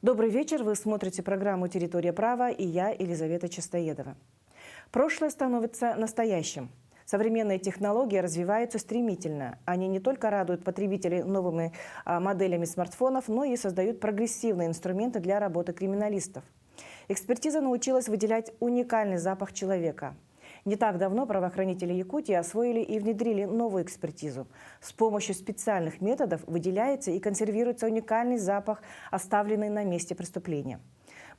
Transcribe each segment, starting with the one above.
Добрый вечер. Вы смотрите программу «Территория права» и я, Елизавета Чистоедова. Прошлое становится настоящим. Современные технологии развиваются стремительно. Они не только радуют потребителей новыми моделями смартфонов, но и создают прогрессивные инструменты для работы криминалистов. Экспертиза научилась выделять уникальный запах человека. Не так давно правоохранители Якутии освоили и внедрили новую экспертизу. С помощью специальных методов выделяется и консервируется уникальный запах, оставленный на месте преступления.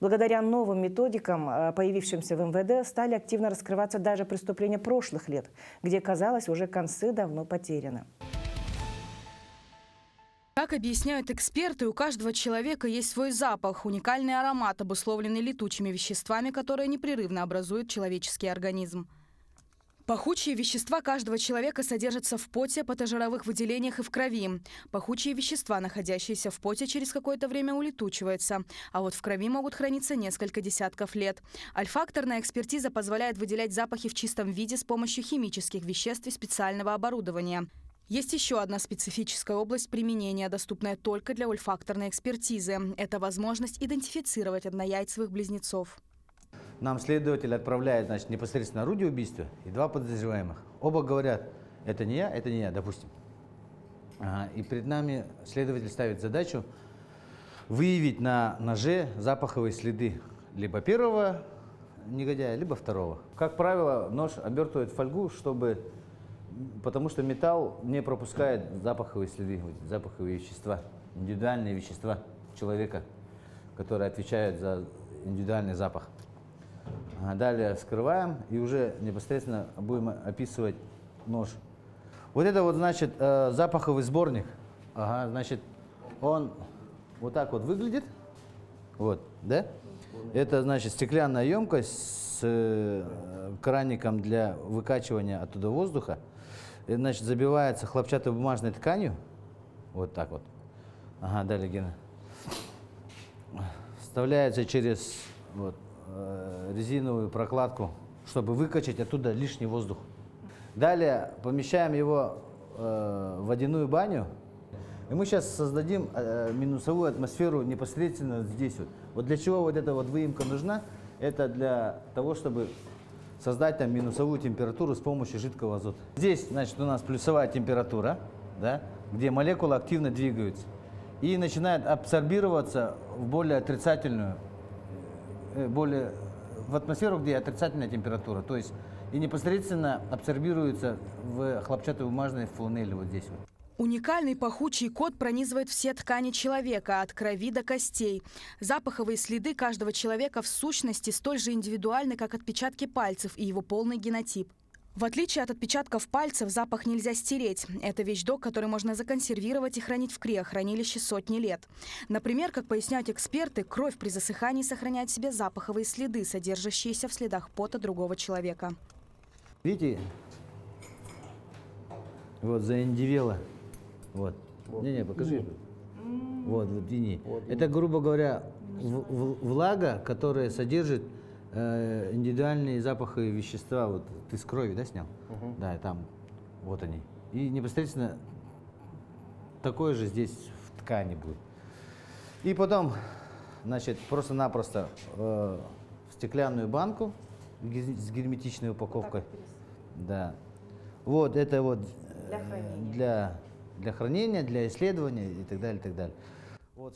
Благодаря новым методикам, появившимся в МВД, стали активно раскрываться даже преступления прошлых лет, где, казалось, уже концы давно потеряны. Как объясняют эксперты, у каждого человека есть свой запах, уникальный аромат, обусловленный летучими веществами, которые непрерывно образуют человеческий организм. Пахучие вещества каждого человека содержатся в поте, потожировых выделениях и в крови. Пахучие вещества, находящиеся в поте, через какое-то время улетучиваются, а вот в крови могут храниться несколько десятков лет. Ольфакторная экспертиза позволяет выделять запахи в чистом виде с помощью химических веществ и специального оборудования. Есть еще одна специфическая область применения, доступная только для ольфакторной экспертизы. Это возможность идентифицировать однояйцевых близнецов. Нам следователь отправляет, значит, непосредственно орудие убийства и два подозреваемых. Оба говорят, это не я, допустим. И перед нами следователь ставит задачу выявить на ноже запаховые следы либо первого негодяя, либо второго. Как правило, нож обертывают в фольгу, потому что металл не пропускает запаховые следы, запаховые вещества, индивидуальные вещества человека, которые отвечают за индивидуальный запах. Далее вскрываем и уже непосредственно будем описывать нож. Вот это вот, значит, запаховый сборник. Значит, он вот так вот выглядит. Вот, да? Это, значит, стеклянная емкость с краником для выкачивания оттуда воздуха. Это, значит, забивается хлопчатобумажной тканью. Вот так вот. Далее, Гена. Вставляется через вот резиновую прокладку, чтобы выкачать оттуда лишний воздух. Далее помещаем его в водяную баню. И мы сейчас создадим минусовую атмосферу непосредственно здесь. Вот для чего вот эта вот выемка нужна? Это для того, чтобы создать там минусовую температуру с помощью жидкого азота. Здесь, значит, у нас плюсовая температура, да, где молекулы активно двигаются и начинают абсорбироваться в более отрицательную, в атмосферу, где отрицательная температура, то есть и непосредственно абсорбируется в хлопчатобумажной фланели вот здесь вот. Уникальный пахучий код пронизывает все ткани человека, от крови до костей. Запаховые следы каждого человека в сущности столь же индивидуальны, как отпечатки пальцев и его полный генотип. В отличие от отпечатков пальцев, запах нельзя стереть. Это вещдок, который можно законсервировать и хранить в криохранилище сотни лет. Например, как поясняют эксперты, кровь при засыхании сохраняет в себе запаховые следы, содержащиеся в следах пота другого человека. Видите? Вот заиндивело. Вот. Не, покажи. Вот, вини. Это, грубо говоря, влага, которая содержит индивидуальные запаховые вещества. Вот ты с крови, да, снял? Да, и там, вот они. И непосредственно такое же здесь в ткани будет. И потом, значит, просто-напросто в стеклянную банку с герметичной упаковкой. Да. Вот это вот для хранения, для исследования и так далее, и так далее.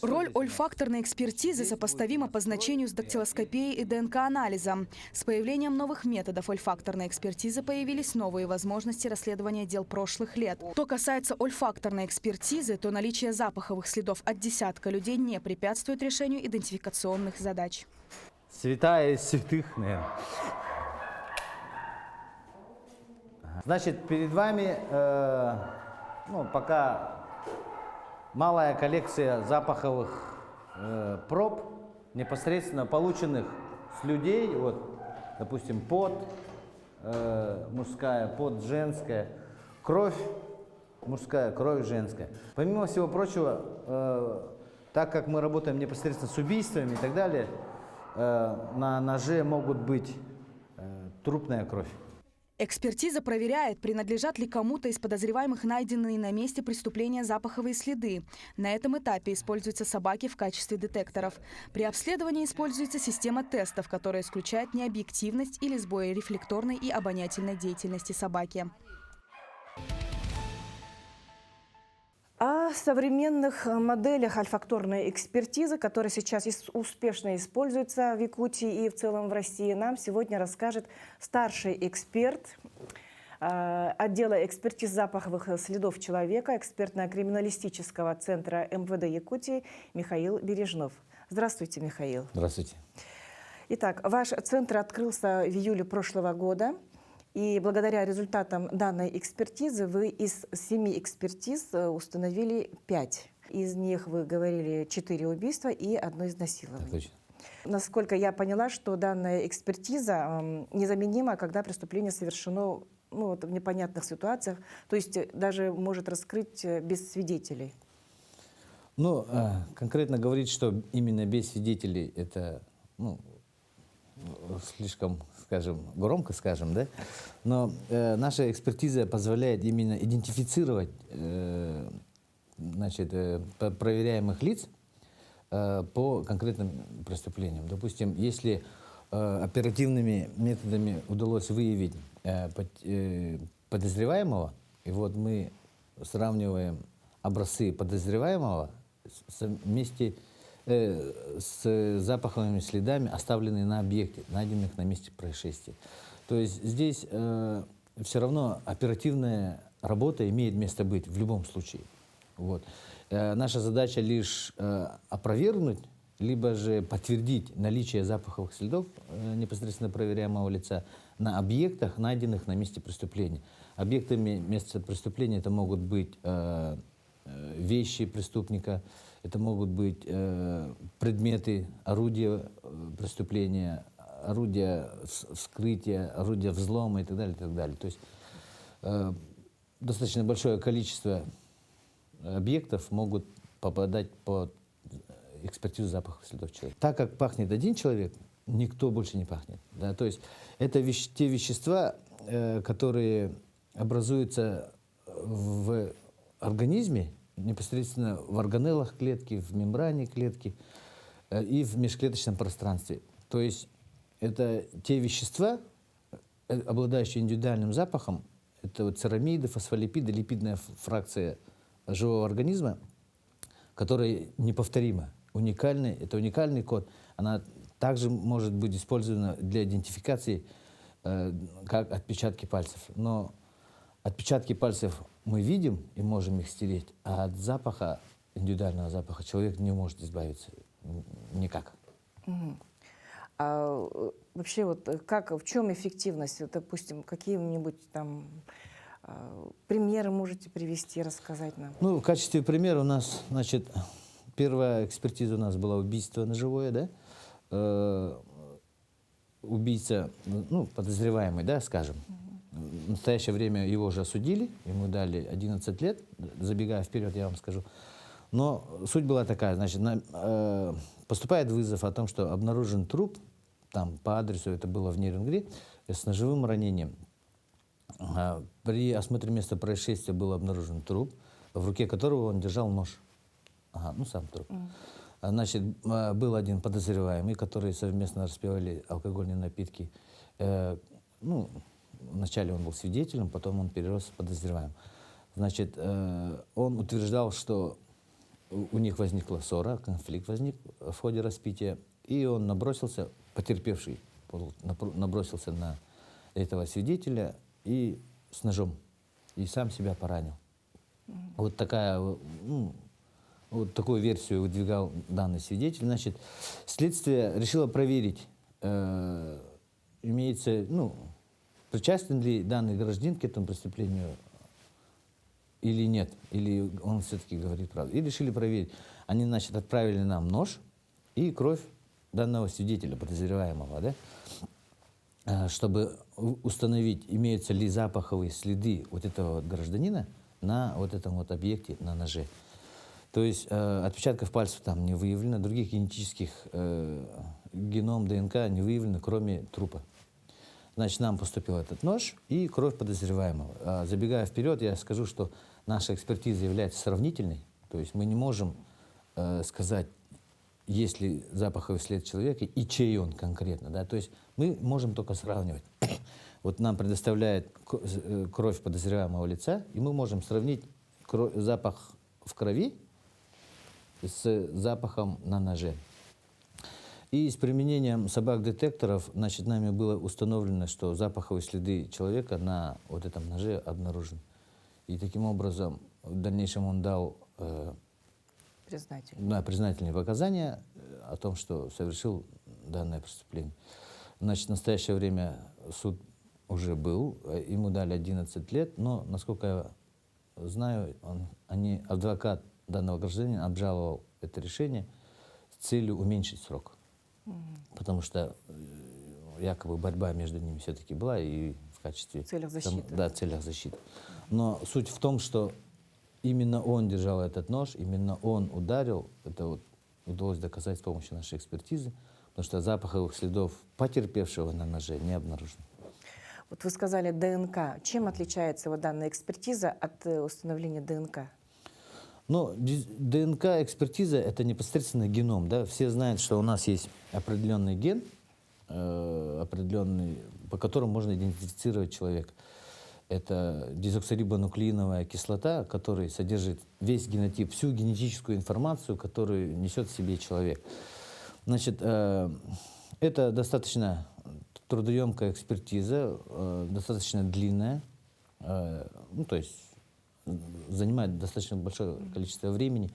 Роль ольфакторной экспертизы сопоставима по значению с дактилоскопией и ДНК-анализом. С появлением новых методов ольфакторной экспертизы появились новые возможности расследования дел прошлых лет. Что касается ольфакторной экспертизы, то наличие запаховых следов от десятка людей не препятствует решению идентификационных задач. Святая из святых, наверное. Значит, перед вами пока малая коллекция запаховых проб, непосредственно полученных с людей. Вот, допустим, пот мужская, пот женская, кровь мужская, кровь женская. Помимо всего прочего, так как мы работаем непосредственно с убийствами и так далее, на ноже могут быть трупная кровь. Экспертиза проверяет, принадлежат ли кому-то из подозреваемых найденные на месте преступления запаховые следы. На этом этапе используются собаки в качестве детекторов. При обследовании используется система тестов, которая исключает необъективность или сбои рефлекторной и обонятельной деятельности собаки. О современных моделях ольфакторной экспертизы, которые сейчас успешно используются в Якутии и в целом в России, нам сегодня расскажет старший эксперт отдела экспертиз запаховых следов человека, экспертно-криминалистического центра МВД Якутии Михаил Бережнов. Здравствуйте, Михаил. Здравствуйте. Итак, ваш центр открылся в июле прошлого года. И благодаря результатам данной экспертизы вы из 7 экспертиз установили 5. Из них, вы говорили, 4 убийства и 1 изнасилование. Точно. Насколько я поняла, что данная экспертиза незаменима, когда преступление совершено в непонятных ситуациях, то есть даже может раскрыть без свидетелей. Ну, конкретно говорить, что именно без свидетелей, это слишком, скажем, громко скажем, да? Но наша экспертиза позволяет именно идентифицировать проверяемых лиц по конкретным преступлениям. Допустим, если оперативными методами удалось выявить подозреваемого, и вот мы сравниваем образцы подозреваемого вместе с запаховыми следами, оставленными на объекте, найденных на месте происшествия. То есть здесь все равно оперативная работа имеет место быть в любом случае. Вот. Наша задача лишь опровергнуть, либо же подтвердить наличие запаховых следов непосредственно проверяемого лица на объектах, найденных на месте преступления. Объектами места преступления это могут быть вещи преступника, это могут быть предметы, орудия преступления, орудия вскрытия, орудия взлома и так далее, и так далее. То есть достаточно большое количество объектов могут попадать под экспертизу запахов следов человека. Так как пахнет один человек, никто больше не пахнет. Да? То есть это те вещества, которые образуются в организме, непосредственно в органеллах клетки, в мембране клетки и в межклеточном пространстве. То есть это те вещества, обладающие индивидуальным запахом, это вот церамиды, фосфолипиды, липидная фракция живого организма, которая неповторима, уникальный, это уникальный код. Она также может быть использована для идентификации как отпечатки пальцев. Но отпечатки пальцев мы видим и можем их стереть, а от запаха, индивидуального запаха, человек не может избавиться никак. А вообще, в чем эффективность? Допустим, какие-нибудь там примеры можете привести, рассказать нам? Ну, в качестве примера у нас, первая экспертиза у нас была убийство ножевое, да? Убийца, подозреваемый, да, скажем. В настоящее время его уже осудили, ему дали 11 лет, забегая вперед, я вам скажу. Но суть была такая, поступает вызов о том, что обнаружен труп, там по адресу, это было в Нерюнгри, с ножевым ранением. При осмотре места происшествия был обнаружен труп, в руке которого он держал нож. Сам труп. Был один подозреваемый, который совместно распивали алкогольные напитки. Вначале он был свидетелем, потом он перерос в подозреваемым. Он утверждал, что у них возникла ссора, конфликт возник в ходе распития, и он потерпевший набросился на этого свидетеля и с ножом, и сам себя поранил. Вот такую версию выдвигал данный свидетель. Следствие решило проверить, причастен ли данный гражданин к этому преступлению или нет, или он все-таки говорит правду. И решили проверить. Они, отправили нам нож и кровь данного свидетеля, подозреваемого, да, чтобы установить, имеются ли запаховые следы вот этого гражданина на вот этом объекте, на ноже. То есть отпечатков пальцев там не выявлено, других генетических геном, ДНК не выявлено, кроме трупа. Значит, нам поступил этот нож и кровь подозреваемого. Забегая вперед, я скажу, что наша экспертиза является сравнительной. То есть мы не можем сказать, есть ли запаховый след человека и чей он конкретно. Да? То есть мы можем только сравнивать. Вот нам предоставляет кровь подозреваемого лица, и мы можем сравнить запах в крови с запахом на ноже. И с применением собак-детекторов, значит, нами было установлено, что запаховые следы человека на вот этом ноже обнаружены. И таким образом в дальнейшем он дал признательные показания о том, что совершил данное преступление. Значит, в настоящее время суд уже был, ему дали 11 лет, но, насколько я знаю, адвокат данного гражданина обжаловал это решение с целью уменьшить срок. Потому что якобы борьба между ними все-таки была и в качестве... В целях защиты. Да, в целях защиты. Но суть в том, что именно он держал этот нож, именно он ударил, это вот удалось доказать с помощью нашей экспертизы, потому что запаховых следов потерпевшего на ноже не обнаружено. Вот вы сказали ДНК. Чем отличается вот данная экспертиза от установления ДНК? Ну, ДНК-экспертиза – это непосредственно геном. Да? Все знают, что у нас есть определенный ген, по которому можно идентифицировать человека. Это дезоксирибонуклеиновая кислота, которая содержит весь генотип, всю генетическую информацию, которую несет в себе человек. Значит, это достаточно трудоемкая экспертиза, достаточно длинная, ну, то есть занимает достаточно большое количество времени.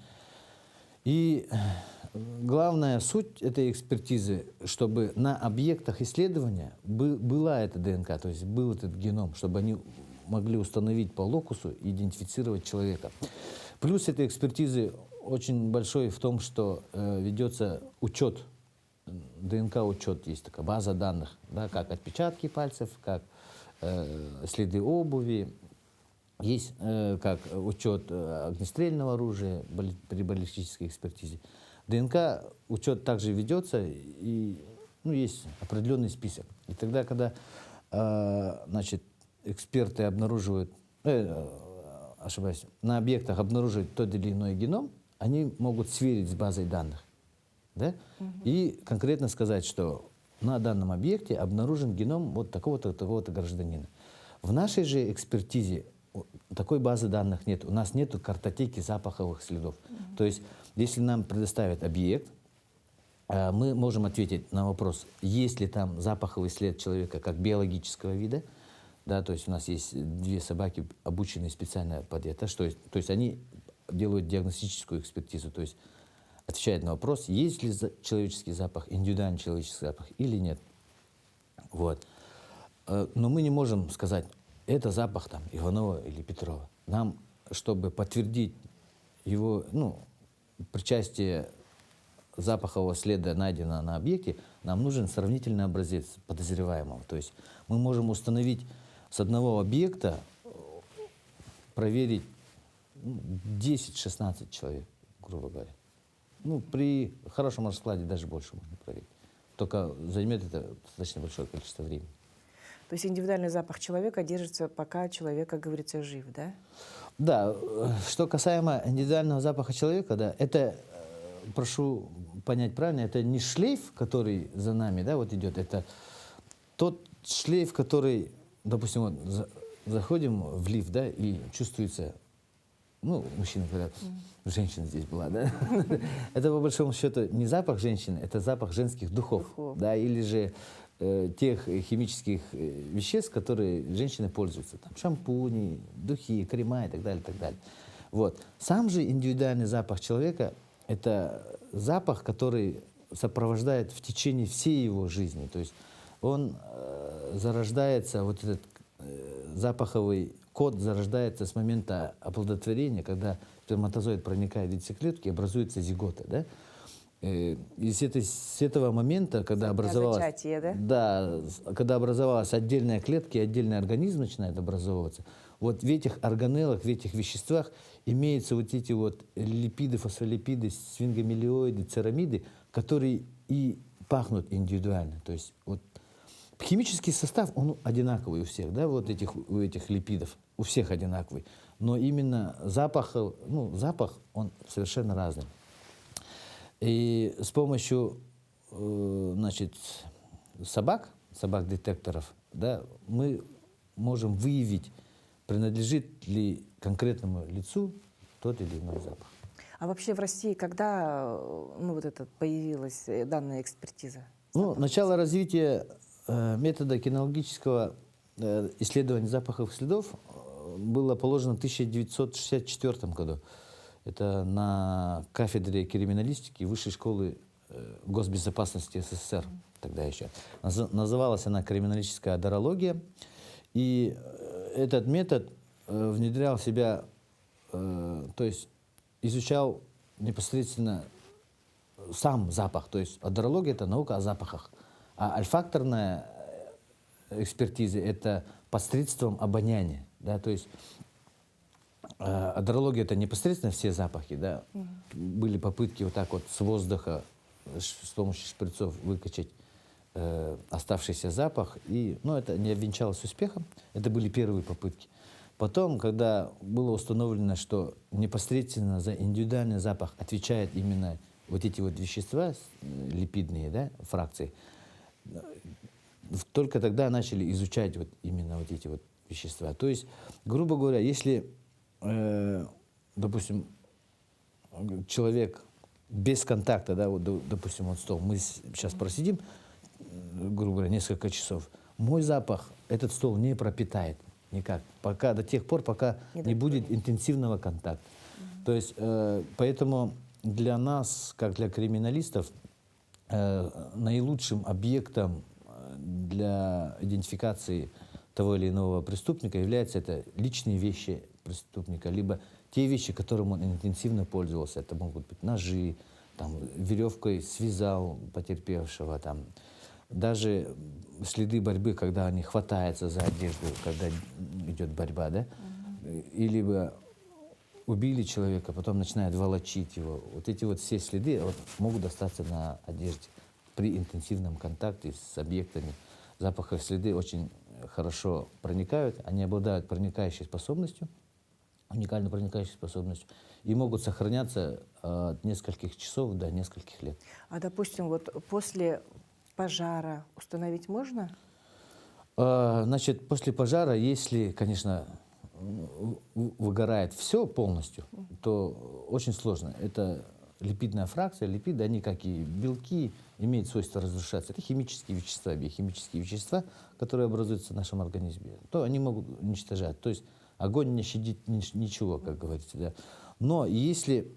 И главная суть этой экспертизы, чтобы на объектах исследования была эта ДНК, то есть был этот геном, чтобы они могли установить по локусу и идентифицировать человека. Плюс этой экспертизы очень большой в том, что ведется учет, ДНК-учет, есть такая база данных, да, как отпечатки пальцев, как следы обуви, есть как учет огнестрельного оружия при баллистической экспертизе. ДНК учет также ведется, и есть определенный список. И тогда, когда значит, эксперты обнаруживают, на объектах обнаруживают тот или иной геном, они могут сверить с базой данных. Да? И конкретно сказать, что на данном объекте обнаружен геном вот такого-то, такого-то гражданина. В нашей же экспертизе такой базы данных нет. У нас нет картотеки запаховых следов. То есть, если нам предоставят объект, мы можем ответить на вопрос, есть ли там запаховый след человека как биологического вида. Да, то есть у нас есть 2 собаки, обученные специально под это. То есть они делают диагностическую экспертизу. То есть отвечают на вопрос, есть ли человеческий запах, индивидуальный человеческий запах или нет. Вот. Но мы не можем сказать, это запах там Иванова или Петрова. Нам, чтобы подтвердить его причастие запахового следа, найденного на объекте, нам нужен сравнительный образец подозреваемого. То есть мы можем установить с одного объекта, проверить 10-16 человек, грубо говоря. При хорошем раскладе даже больше можно проверить. Только займет это достаточно большое количество времени. То есть индивидуальный запах человека держится, пока человек, как говорится, жив, да? Да. Что касаемо индивидуального запаха человека, да, это, прошу понять правильно, это не шлейф, который за нами, да, вот идет, это тот шлейф, который, допустим, вот заходим в лифт, да, и чувствуется, мужчины говорят, женщина здесь была, да? Это, по большому счету, не запах женщины, это запах женских духов. Да, или же тех химических веществ, которые женщины пользуются. Там, шампуни, духи, крема и так далее, и так далее. Вот. Сам же индивидуальный запах человека – это запах, который сопровождает в течение всей его жизни. То есть он зарождается, вот этот запаховый код зарождается с момента оплодотворения, когда сперматозоид проникает в яйцеклетку и образуется зигота. Да? И с этого момента, когда образовалась, зачатие, когда образовалась отдельная клетка и отдельный организм начинает образовываться, вот в этих органеллах, в этих веществах имеются вот эти вот липиды, фосфолипиды, сфингомелиоиды, церамиды, которые и пахнут индивидуально. То есть вот Химический состав, он одинаковый у всех, да, вот у этих липидов, у всех одинаковый. Но именно запах, он совершенно разный. И с помощью, значит, собак-детекторов, да, мы можем выявить, принадлежит ли конкретному лицу тот или иной запах. А вообще в России когда появилась данная экспертиза? Начало развития метода кинологического исследования запаховых следов было положено в 1964 году. Это на кафедре криминалистики Высшей школы госбезопасности СССР тогда еще. Называлась она криминалистическая одерология. И этот метод внедрял в себя, то есть изучал непосредственно сам запах. То есть одерология – это наука о запахах. А альфакторная экспертиза – это посредством обоняния. Да? То есть одерология – это непосредственно все запахи. Да? Были попытки вот так вот с воздуха с помощью шприцов выкачать оставшийся запах. И, это не обвенчалось успехом. Это были первые попытки. Потом, когда было установлено, что непосредственно за индивидуальный запах отвечают именно вот эти вот вещества, липидные, да, фракции, только тогда начали изучать вот именно вот эти вот вещества. То есть, грубо говоря, если, допустим, человек без контакта, да, вот, допустим, вот стол, мы сейчас просидим, грубо говоря, несколько часов, мой запах этот стол не пропитает никак, до тех пор, пока не будет интенсивного контакта. То есть, поэтому для нас, как для криминалистов, наилучшим объектом для идентификации того или иного преступника являются это личные вещи преступника, либо те вещи, которым он интенсивно пользовался. Это могут быть ножи, веревкой связал потерпевшего, даже следы борьбы, когда они хватаются за одежду, когда идет борьба, да? Или убили человека, потом начинают волочить его. Вот эти вот все следы могут остаться на одежде при интенсивном контакте с объектами. Запаховые следы очень хорошо проникают, они обладают проникающей способностью, уникальной проникающей способностью, и могут сохраняться от нескольких часов до нескольких лет. А, допустим, вот после пожара установить можно? Значит, после пожара, если, конечно, выгорает все полностью, то очень сложно. Это липидная фракция. Липиды, они, как и белки, имеют свойство разрушаться. Это химические вещества, биохимические вещества, которые образуются в нашем организме. То они могут уничтожать. То есть огонь не щадит ничего, как говорится. Да. Но если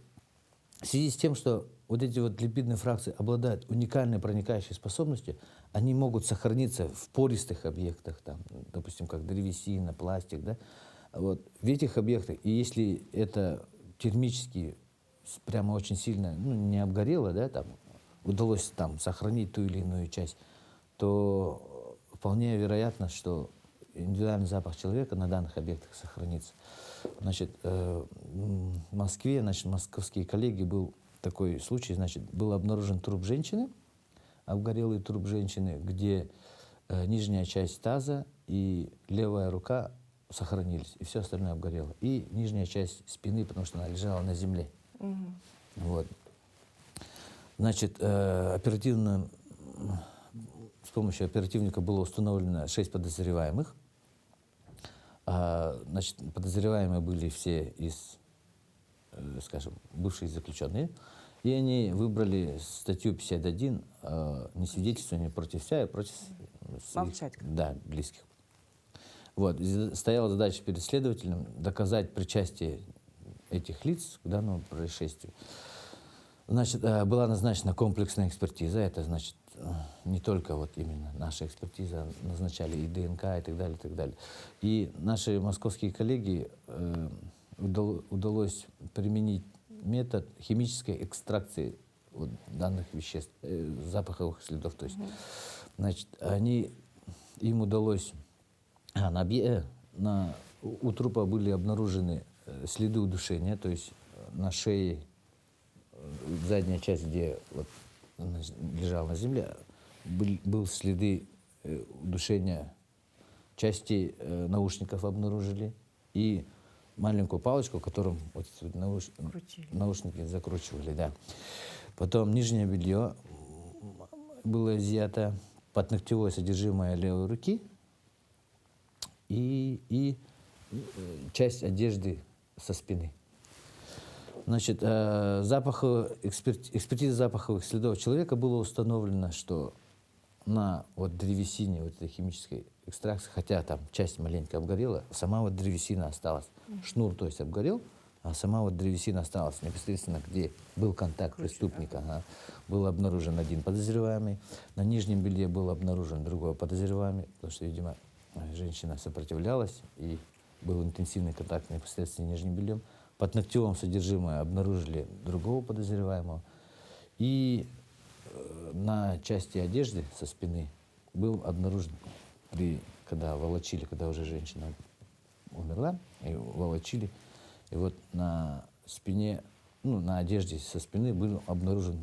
в связи с тем, что вот эти вот липидные фракции обладают уникальной проникающей способностью, они могут сохраниться в пористых объектах, допустим, как древесина, пластик, да, вот, в этих объектах. И если это термически прямо очень сильно не обгорело, да, удалось сохранить ту или иную часть, то вполне вероятно, что индивидуальный запах человека на данных объектах сохранится. Значит, в Москве, московские коллеги, был такой случай, был обнаружен труп женщины, обгорелый труп женщины, где нижняя часть таза и левая рука сохранились, и все остальное обгорело. И нижняя часть спины, потому что она лежала на земле. Вот. Значит, с помощью оперативника было установлено 6 подозреваемых. Значит, подозреваемые были все из, скажем, бывшие заключенные. И они выбрали статью 51 «Несвидетельствование против себя и против своих, близких». Вот. И стояла задача перед следователем доказать причастие этих лиц к данному происшествию. Значит, была назначена комплексная экспертиза. Это значит не только вот именно наша экспертиза, назначали и ДНК, и так далее, и так далее. И наши московские коллеги удалось применить метод химической экстракции вот данных веществ, запаховых следов. То есть, значит, им удалось... у трупа были обнаружены следы удушения, то есть на шее, задняя часть, где вот лежал на земле, был следы удушения части наушников обнаружили и маленькую палочку, которым вот наушники закручивали, да. Потом нижнее белье было изъято, подногтевое содержимое левой руки и часть одежды со спины. Значит, экспертиза запаховых следов человека было установлено, что на вот древесине вот этой химической экстракции, хотя там часть маленько обгорела, сама вот древесина осталась. Шнур, то есть, обгорел, а сама вот древесина осталась непосредственно, где был контакт преступника. Ага. Был обнаружен один подозреваемый, на нижнем белье был обнаружен другой подозреваемый, потому что, видимо, женщина сопротивлялась, и был интенсивный контакт непосредственно с нижним бельем. Под ногтевым содержимое обнаружили другого подозреваемого. И на части одежды со спины был обнаружен, когда волочили, когда уже женщина умерла, и волочили, и вот на спине, ну, на одежде со спины был обнаружен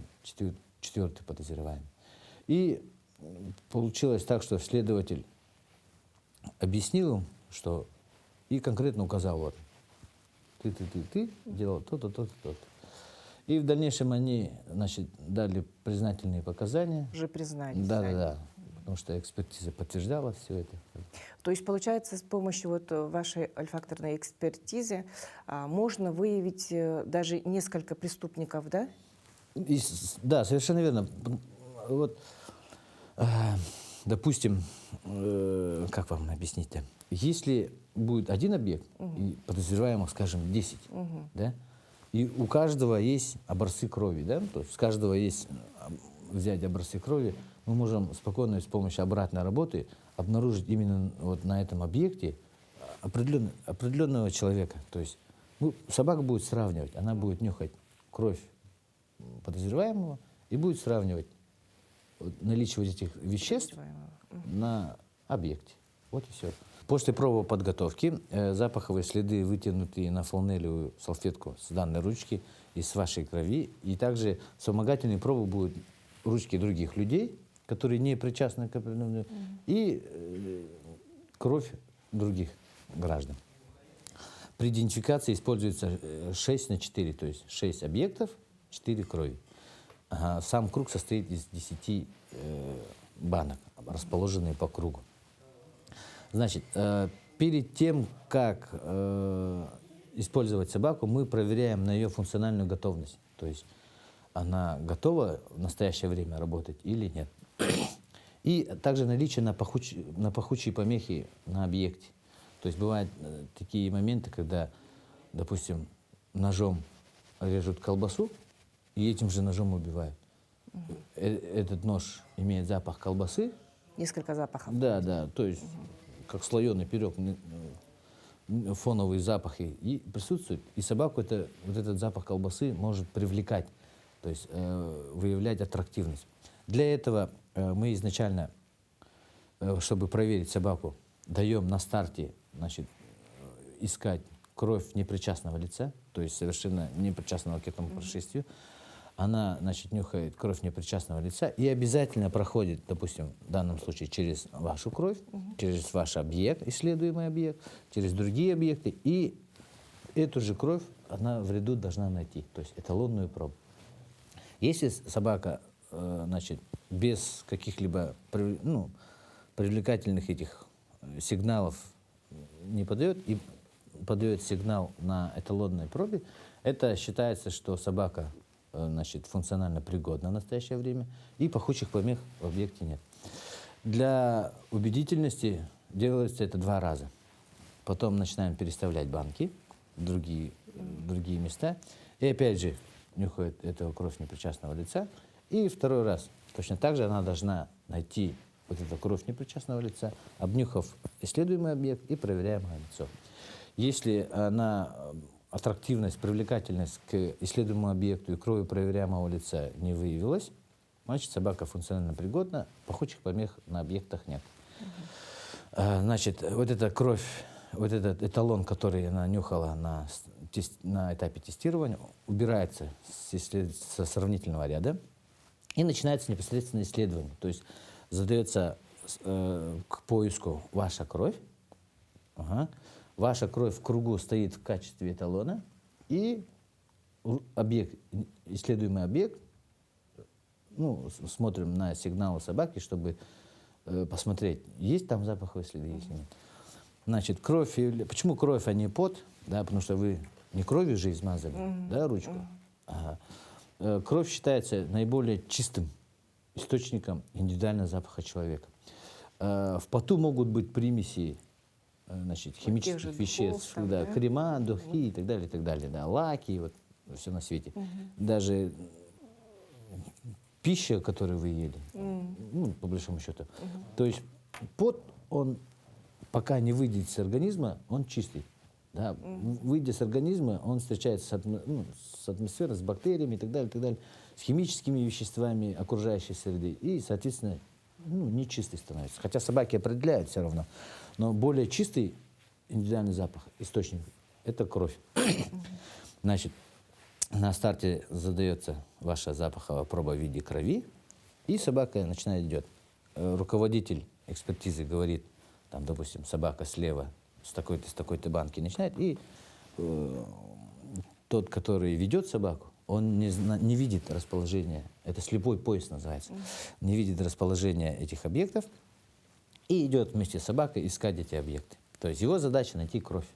четвертый подозреваемый. И получилось так, что следователь объяснил им, что и конкретно указал, вот, ты делал то-то, то-то, то-то. И в дальнейшем они, значит, дали признательные показания. Уже признались. Да. Потому что экспертиза подтверждала все это. То есть, получается, с помощью вот вашей ольфакторной экспертизы можно выявить даже несколько преступников, да? Да, совершенно верно. Вот, допустим, как вам объяснить-то? Если будет один объект, и подозреваемых, скажем, 10, да, и у каждого есть образцы крови, да, то есть с каждого есть взять образцы крови, мы можем спокойно с помощью обратной работы обнаружить именно вот на этом объекте определенного человека. То есть собака будет сравнивать, она будет нюхать кровь подозреваемого и будет сравнивать наличие вот этих веществ на объекте. Вот и все. После пробоподготовки запаховые следы, вытянутые на фланелевую салфетку с данной ручки и с вашей крови, и также вспомогательные пробы будут ручки других людей, которые не причастны к определенному, и кровь других граждан. При идентификации используется 6×4, то есть 6 объектов, 4 крови. Сам круг состоит из 10 банок, расположенные по кругу. Значит, перед тем, как использовать собаку, мы проверяем на ее функциональную готовность. То есть она готова в настоящее время работать или нет. И также наличие на пахучие помехи на объекте. То есть бывают такие моменты, когда, допустим, ножом режут колбасу и этим же ножом убивают. Этот нож имеет запах колбасы. Несколько запахов. Да, то есть как слоеный пирог, фоновые запахи и присутствуют. И собаку вот этот запах колбасы может привлекать, то есть выявлять аттрактивность. Для этого мы изначально, чтобы проверить собаку, даем на старте, значит, искать кровь непричастного лица, то есть совершенно непричастного к этому происшествию. Она, значит, нюхает кровь непричастного лица и обязательно проходит, допустим, в данном случае через вашу кровь, через ваш объект, исследуемый объект, через другие объекты, и эту же кровь она в ряду должна найти, то есть эталонную пробу. Если собака, значит, без каких-либо привлекательных этих сигналов не подает и подает сигнал на эталонной пробе, это считается, что собака, значит, функционально пригодна в настоящее время, и пахучих помех в объекте нет. Для убедительности делается это 2 раза. Потом начинаем переставлять банки в другие места. И опять же нюхает эту кровь непричастного лица. И 2 раз точно так же она должна найти вот эту кровь непричастного лица, обнюхав исследуемый объект и проверяемое лицо. Если она аттрактивность, привлекательность к исследуемому объекту и крови проверяемого лица не выявилась, значит, собака функционально пригодна, пахучих помех на объектах нет. Значит, вот эта кровь, вот этот эталон, который она нюхала на этапе тестирования, убирается со сравнительного ряда и начинается непосредственно исследование. То есть задается к поиску ваша кровь. Ага. Ваша кровь в кругу стоит в качестве эталона, и объект, исследуемый объект, ну, смотрим на сигналы собаки, чтобы посмотреть, есть там запаховые следы, есть или нет. Значит, кровь, почему кровь, а не пот? Да, потому что вы не кровью же измазали, да, ручку. Ага. Кровь считается наиболее чистым источником индивидуального запаха человека. В поту могут быть примеси, значит, химических веществ, там, да, да? крема, духи и так далее, да, лаки, вот все на свете. Даже пища, которую вы ели, ну, по большому счету. То есть пот, он пока не выйдет из организма, он чистый. Да. Выйдя с организма, он встречается с атмосферой, с бактериями и так далее, с химическими веществами окружающей среды. И, соответственно, ну, нечистый становится. Хотя собаки определяют все равно. Но более чистый индивидуальный запах, источник, это кровь. Значит, на старте задается ваша запаховая проба в виде крови, и собака начинает идет. Руководитель экспертизы говорит, там, допустим, собака слева с такой-то банки начинает, и тот, который ведет собаку, он не видит расположения, это слепой пояс называется, не видит расположения этих объектов и идет вместе с собакой искать эти объекты. То есть его задача найти кровь.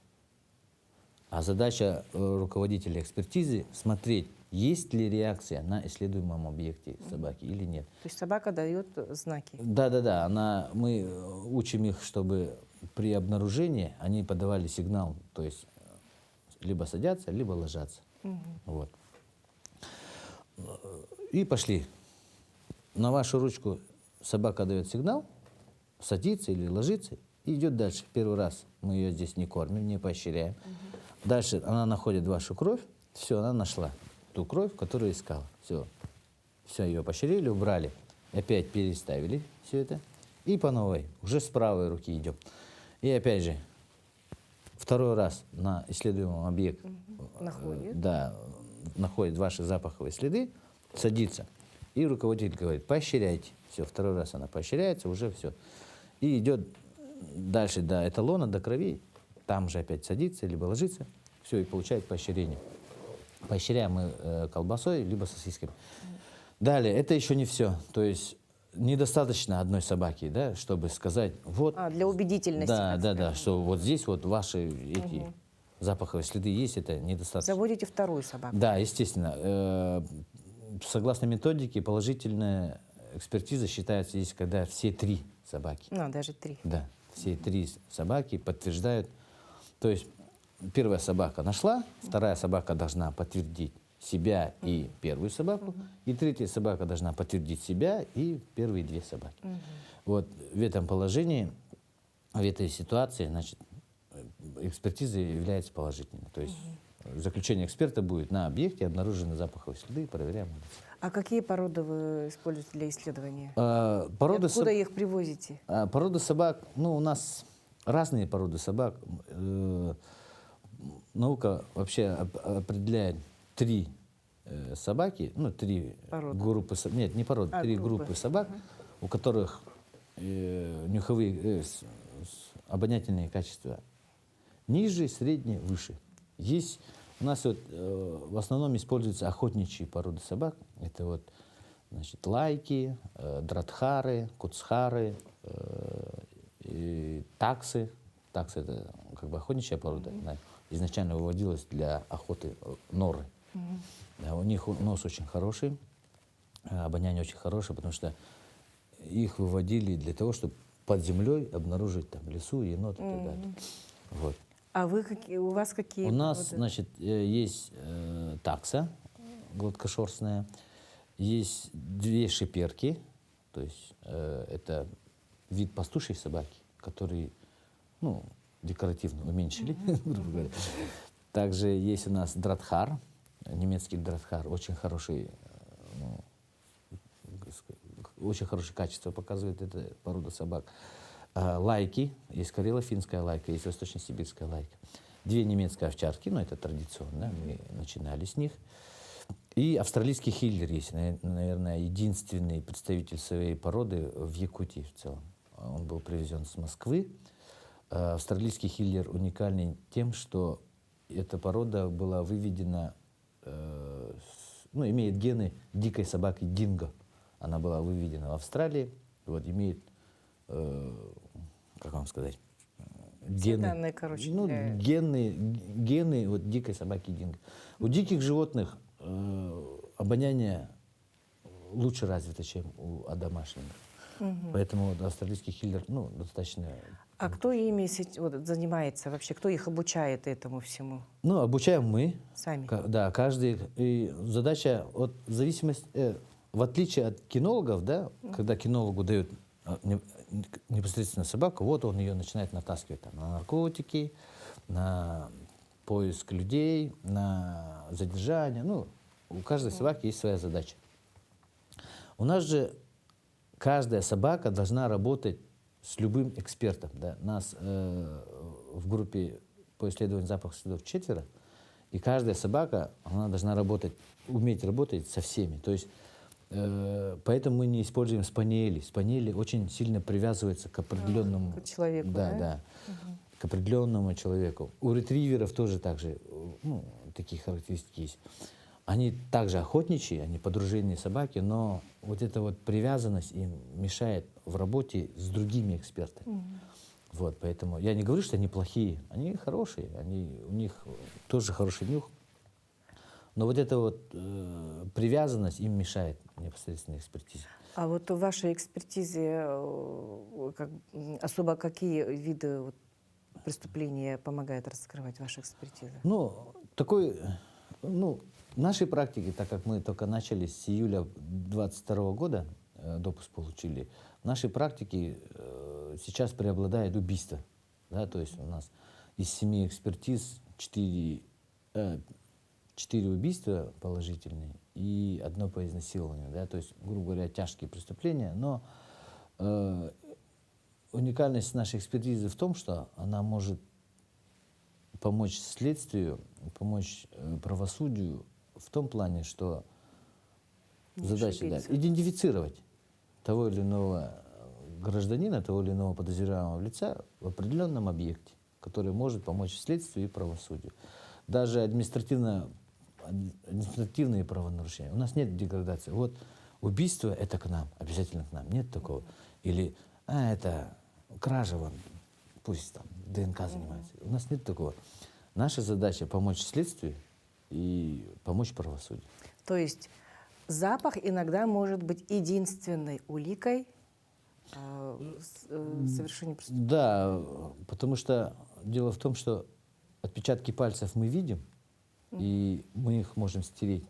А задача руководителя экспертизы смотреть, есть ли реакция на исследуемом объекте собаки или нет. То есть собака дает знаки. Да. Мы учим их, чтобы при обнаружении они подавали сигнал, то есть либо садятся, либо ложатся. Вот. И пошли. На вашу ручку собака дает сигнал, садится или ложится, и идет дальше. Первый раз мы ее здесь не кормим, не поощряем. Дальше она находит вашу кровь, все, она нашла ту кровь, которую искала. Все, ее поощрили, убрали, опять переставили все это, и по новой, уже с правой руки идем. И опять же, второй раз на исследуемом объекте находит ваши запаховые следы, садится, и руководитель говорит, поощряйте. Все, второй раз она поощряется, уже все. И идет дальше до эталона, до крови, там же опять садится, либо ложится, все, и получает поощрение. Поощряем мы колбасой, либо сосисками. Далее, это еще не все. То есть недостаточно одной собаки, да, чтобы сказать, вот... для убедительности. Да, что вот здесь вот ваши эти запаховые следы есть, это недостаточно. Заводите вторую собаку. Да, естественно. Согласно методике, положительная экспертиза считается здесь, когда все три собаки. Даже три. Да, все три собаки подтверждают. То есть первая собака нашла, вторая собака должна подтвердить себя и первую собаку, и третья собака должна подтвердить себя и первые две собаки. Вот в этом положении, в этой ситуации, значит, экспертиза является положительной. То есть заключение эксперта будет: на объекте обнаружены запаховые следы, проверяем. А какие породы вы используете для исследования? Откуда их привозите? Породы собак, ну, у нас разные породы собак. Наука вообще определяет три собаки, ну, три группы, нет, не породы, три группы собак, у которых нюховые, обонятельные качества ниже, средние, выше. Есть у нас вот, в основном используются охотничьи породы собак. Это вот, значит, лайки, дратхары, куцхары, таксы. Таксы — это как бы охотничья порода. Она изначально выводилась для охоты норы. Да, у них нос очень хороший, обоняние очень хорошее, потому что их выводили для того, чтобы под землей обнаружить там лису, енот и так далее. Вот. А у вас какие? У нас, значит, есть такса гладкошерстная, есть две шиперки, то есть это вид пастушьей собаки, которые, ну, декоративно уменьшили, грубо говоря. Также есть у нас дратхар, немецкий дратхар, очень хороший, очень хорошее качество показывает эта порода собак. Лайки, есть карело-финская лайка, есть восточно-сибирская лайка. Две немецкие овчарки, ну это традиционно, мы начинали с них. И австралийский хиллер есть, наверное, единственный представитель своей породы в Якутии в целом. он был привезен с Москвы. Австралийский хиллер уникальный тем, что эта порода была выведена, имеет гены дикой собаки динго. Она была выведена в Австралии, вот, имеет, как вам сказать, гены, данные, короче, гены вот, дикой собаки динго. У диких животных обоняние лучше развито, чем у домашних. Поэтому вот, австралийский хиллер достаточно... А кто ими занимается вообще? Кто их обучает этому всему? Обучаем мы. Сами? Да, каждый. И задача, в зависимости, в отличие от кинологов, да, когда кинологу дают непосредственно собаку, вот он ее начинает натаскивать там, на наркотики, на поиск людей, на задержание. У каждой собаки есть своя задача. У нас же каждая собака должна работать с любым экспертом. Да. Нас в группе по исследованию запахов следов 4, и каждая собака, она должна уметь работать со всеми. То есть, поэтому мы не используем спаниели. Спаниели очень сильно привязываются к определенному человеку. Да? К определенному человеку. У ретриверов тоже так же, такие характеристики есть. Они также охотничьи, они подружейные собаки, но вот эта вот привязанность им мешает в работе с другими экспертами. Вот, поэтому я не говорю, что они плохие, они хорошие, у них тоже хороший нюх. Но вот эта вот привязанность им мешает непосредственно экспертизе. А вот в вашей экспертизе особо какие виды преступления помогает раскрывать ваша экспертиза? В нашей практике, так как мы только начали с июля 2022 года, допуск получили, в нашей практике сейчас преобладает убийство. Да, то есть у нас из 7 экспертиз 4 убийства положительные и 1 по изнасилованию. Да, то есть, грубо говоря, тяжкие преступления. Но уникальность нашей экспертизы в том, что она может помочь следствию, помочь правосудию в том плане, что задача идентифицировать того или иного гражданина, того или иного подозреваемого лица в определенном объекте, который может помочь следствию и правосудию. Даже административные правонарушения. У нас нет деградации. Вот убийство — это к нам, обязательно к нам. Нет такого. Или это кража, пусть там ДНК занимается. У нас нет такого. Наша задача — помочь следствию и помочь правосудию. То есть запах иногда может быть единственной уликой совершения преступления? Да, потому что дело в том, что отпечатки пальцев мы видим, и мы их можем стереть.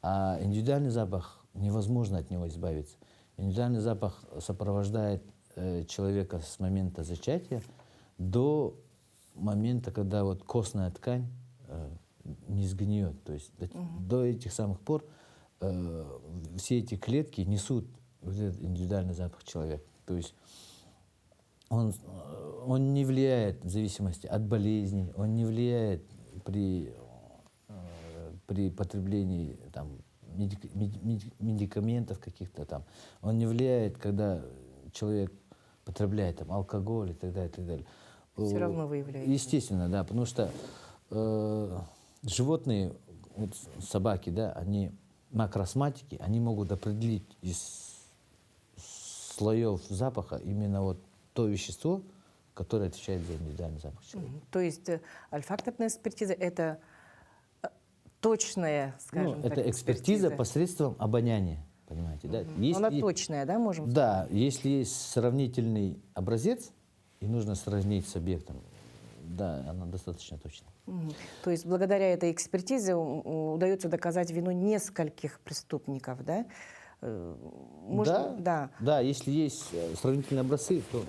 А индивидуальный запах, невозможно от него избавиться. Индивидуальный запах сопровождает человека с момента зачатия до момента, когда вот костная ткань не сгниет. То есть до этих самых пор все эти клетки несут вот этот индивидуальный запах человека. То есть он не влияет в зависимости от болезней, он не влияет при потреблении там, медикаментов каких-то там, он не влияет, когда человек потребляет там, алкоголь и так далее, и так далее. Все равно выявляется. Естественно, да, потому что животные, вот собаки, да, они макросматики, они могут определить из слоев запаха именно вот то вещество, которое отвечает за индивидуальный запах человека. То есть олфакторная экспертиза — это точная, скажем так, это экспертиза посредством обоняния, понимаете, да? Она точная, да, можем сказать? Да, если есть сравнительный образец, и нужно сравнить с объектом, да, она достаточно точна. То есть благодаря этой экспертизе удается доказать вину нескольких преступников, да? Да, если есть сравнительные образцы, то...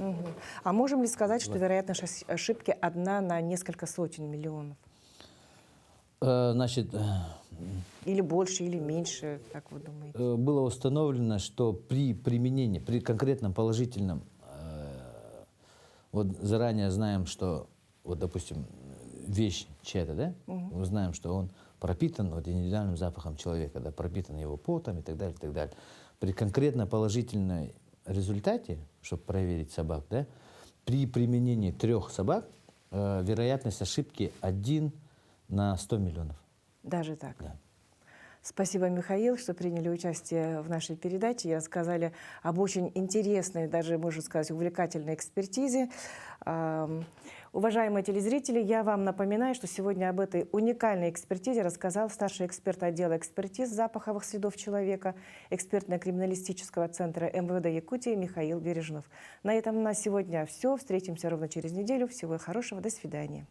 А можем ли сказать, что вероятность ошибки 1 на несколько сотен миллионов? Значит... Или больше, или меньше, как вы думаете? Было установлено, что при применении, при конкретном положительном, вот заранее знаем, что, вот, допустим, вещь чья-то, да? Мы знаем, что он пропитан вот индивидуальным запахом человека, да, пропитан его потом и так далее, и так далее. При конкретно положительной результате, чтобы проверить собак, да, при применении 3 собак вероятность ошибки 1 на 100 миллионов. Даже так. Да. Спасибо, Михаил, что приняли участие в нашей передаче и рассказали об очень интересной, даже, можно сказать, увлекательной экспертизе. Уважаемые телезрители, я вам напоминаю, что сегодня об этой уникальной экспертизе рассказал старший эксперт отдела экспертиз запаховых следов человека экспертно-криминалистического центра МВД Якутии Михаил Бережнов. На этом на сегодня все. Встретимся ровно через неделю. Всего хорошего. До свидания.